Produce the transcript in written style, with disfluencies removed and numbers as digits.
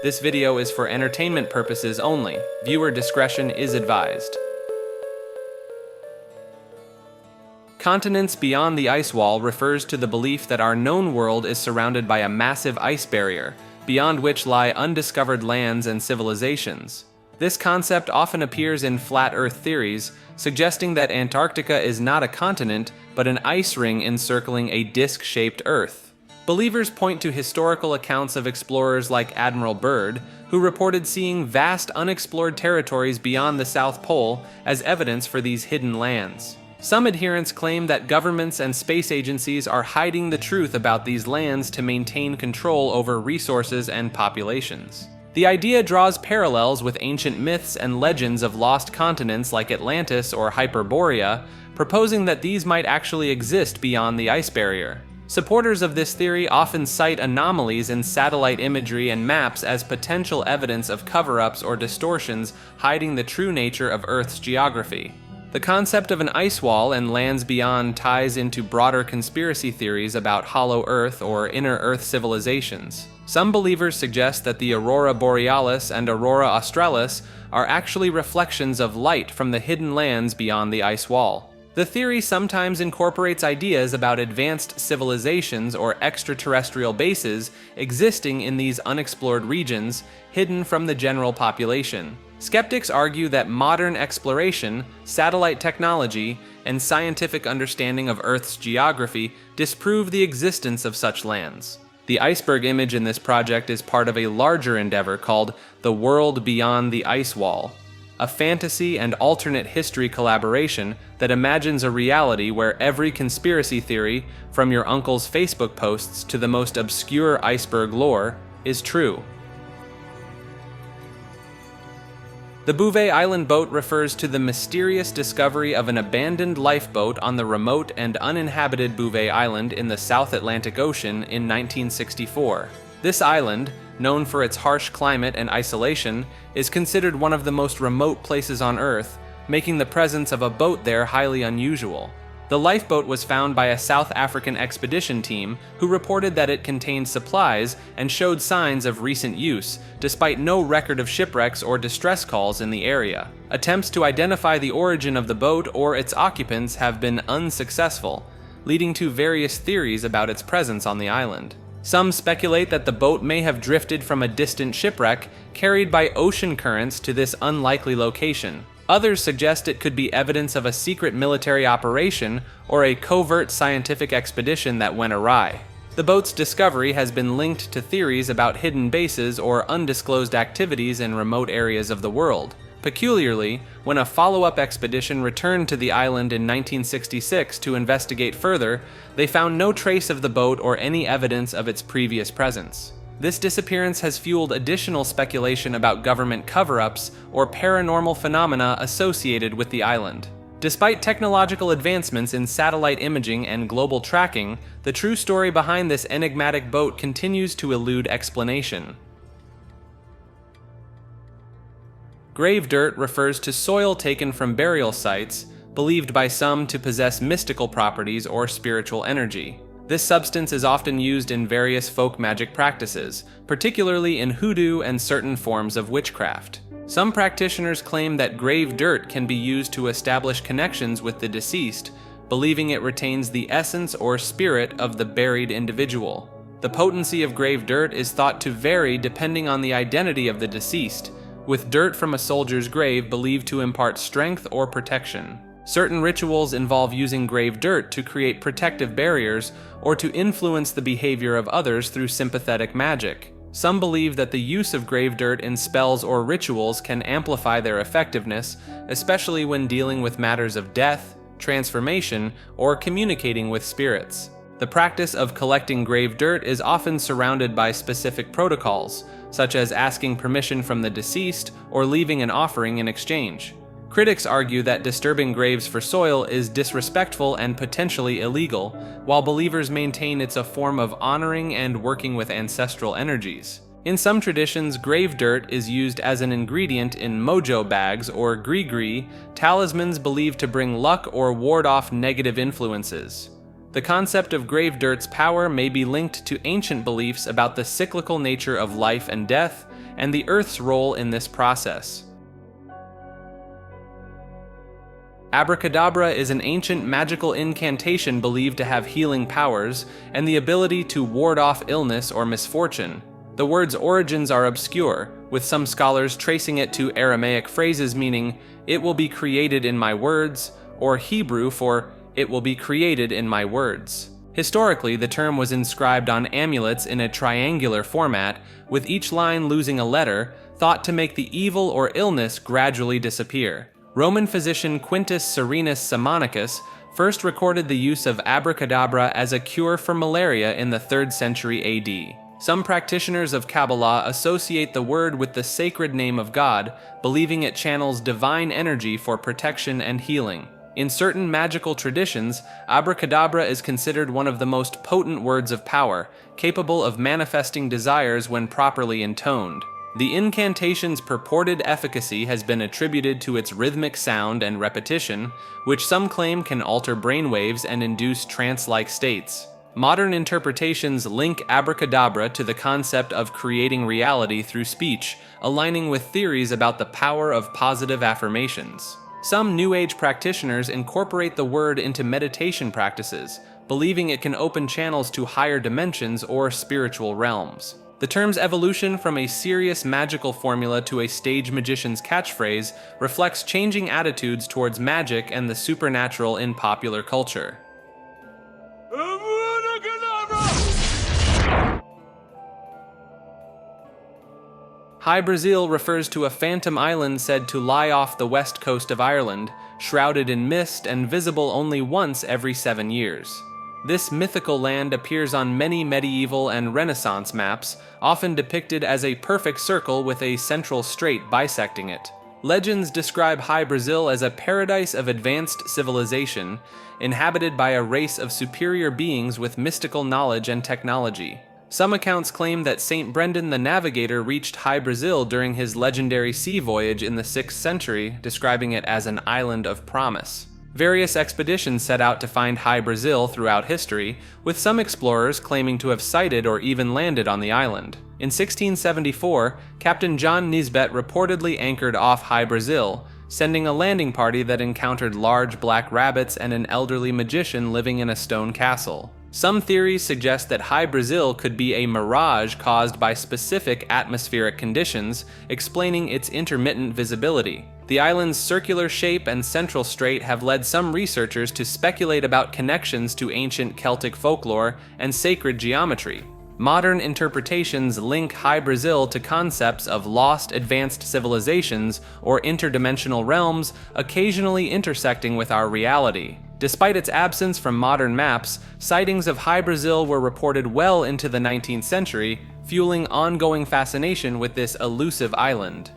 This video is for entertainment purposes only. Viewer discretion is advised. Continents beyond the ice wall refers to the belief that our known world is surrounded by a massive ice barrier, beyond which lie undiscovered lands and civilizations. This concept often appears in flat Earth theories, suggesting that Antarctica is not a continent, but an ice ring encircling a disc-shaped Earth. Believers point to historical accounts of explorers like Admiral Byrd, who reported seeing vast unexplored territories beyond the South Pole as evidence for these hidden lands. Some adherents claim that governments and space agencies are hiding the truth about these lands to maintain control over resources and populations. The idea draws parallels with ancient myths and legends of lost continents like Atlantis or Hyperborea, proposing that these might actually exist beyond the ice barrier. Supporters of this theory often cite anomalies in satellite imagery and maps as potential evidence of cover-ups or distortions hiding the true nature of Earth's geography. The concept of an ice wall and lands beyond ties into broader conspiracy theories about hollow Earth or inner Earth civilizations. Some believers suggest that the aurora borealis and aurora australis are actually reflections of light from the hidden lands beyond the ice wall. The theory sometimes incorporates ideas about advanced civilizations or extraterrestrial bases existing in these unexplored regions, hidden from the general population. Skeptics argue that modern exploration, satellite technology, and scientific understanding of Earth's geography disprove the existence of such lands. The Iceberg image in this project is part of a larger endeavor called The World Beyond the Ice Wall, a fantasy and alternate history collaboration that imagines a reality where every conspiracy theory, from your uncle's Facebook posts to the most obscure iceberg lore, is true. The Bouvet Island boat refers to the mysterious discovery of an abandoned lifeboat on the remote and uninhabited Bouvet Island in the South Atlantic Ocean in 1964. This island, known for its harsh climate and isolation, is considered one of the most remote places on Earth, making the presence of a boat there highly unusual. The lifeboat was found by a South African expedition team who reported that it contained supplies and showed signs of recent use, despite no record of shipwrecks or distress calls in the area. Attempts to identify the origin of the boat or its occupants have been unsuccessful, leading to various theories about its presence on the island. Some speculate that the boat may have drifted from a distant shipwreck, carried by ocean currents to this unlikely location. Others suggest it could be evidence of a secret military operation or a covert scientific expedition that went awry. The boat's discovery has been linked to theories about hidden bases or undisclosed activities in remote areas of the world. Peculiarly, when a follow-up expedition returned to the island in 1966 to investigate further, they found no trace of the boat or any evidence of its previous presence. This disappearance has fueled additional speculation about government cover-ups or paranormal phenomena associated with the island. Despite technological advancements in satellite imaging and global tracking, the true story behind this enigmatic boat continues to elude explanation. Grave dirt refers to soil taken from burial sites, believed by some to possess mystical properties or spiritual energy. This substance is often used in various folk magic practices, particularly in hoodoo and certain forms of witchcraft. Some practitioners claim that grave dirt can be used to establish connections with the deceased, believing it retains the essence or spirit of the buried individual. The potency of grave dirt is thought to vary depending on the identity of the deceased, with dirt from a soldier's grave believed to impart strength or protection. Certain rituals involve using grave dirt to create protective barriers or to influence the behavior of others through sympathetic magic. Some believe that the use of grave dirt in spells or rituals can amplify their effectiveness, especially when dealing with matters of death, transformation, or communicating with spirits. The practice of collecting grave dirt is often surrounded by specific protocols, such as asking permission from the deceased or leaving an offering in exchange. Critics argue that disturbing graves for soil is disrespectful and potentially illegal, while believers maintain it's a form of honoring and working with ancestral energies. In some traditions, grave dirt is used as an ingredient in mojo bags or gree-gree, talismans believed to bring luck or ward off negative influences. The concept of grave dirt's power may be linked to ancient beliefs about the cyclical nature of life and death, and the Earth's role in this process. Abracadabra is an ancient magical incantation believed to have healing powers and the ability to ward off illness or misfortune. The word's origins are obscure, with some scholars tracing it to Aramaic phrases meaning, "It will be created in my words," or Hebrew for, "It will be created in my words." Historically, the term was inscribed on amulets in a triangular format, with each line losing a letter, thought to make the evil or illness gradually disappear. Roman physician Quintus Serenus Simonicus first recorded the use of abracadabra as a cure for malaria in the 3rd century AD. Some practitioners of Kabbalah associate the word with the sacred name of God, believing it channels divine energy for protection and healing. In certain magical traditions, abracadabra is considered one of the most potent words of power, capable of manifesting desires when properly intoned. The incantation's purported efficacy has been attributed to its rhythmic sound and repetition, which some claim can alter brainwaves and induce trance-like states. Modern interpretations link abracadabra to the concept of creating reality through speech, aligning with theories about the power of positive affirmations. Some New Age practitioners incorporate the word into meditation practices, believing it can open channels to higher dimensions or spiritual realms. The term's evolution from a serious magical formula to a stage magician's catchphrase reflects changing attitudes towards magic and the supernatural in popular culture. High Brazil refers to a phantom island said to lie off the west coast of Ireland, shrouded in mist and visible only once every 7 years. This mythical land appears on many medieval and Renaissance maps, often depicted as a perfect circle with a central strait bisecting it. Legends describe High Brazil as a paradise of advanced civilization, inhabited by a race of superior beings with mystical knowledge and technology. Some accounts claim that Saint Brendan the Navigator reached High Brazil during his legendary sea voyage in the 6th century, describing it as an island of promise. Various expeditions set out to find High Brazil throughout history, with some explorers claiming to have sighted or even landed on the island. In 1674, Captain John Nisbet reportedly anchored off High Brazil, sending a landing party that encountered large black rabbits and an elderly magician living in a stone castle. Some theories suggest that High Brazil could be a mirage caused by specific atmospheric conditions, explaining its intermittent visibility. The island's circular shape and central strait have led some researchers to speculate about connections to ancient Celtic folklore and sacred geometry. Modern interpretations link High Brazil to concepts of lost advanced civilizations or interdimensional realms, occasionally intersecting with our reality. Despite its absence from modern maps, sightings of High Brazil were reported well into the 19th century, fueling ongoing fascination with this elusive island.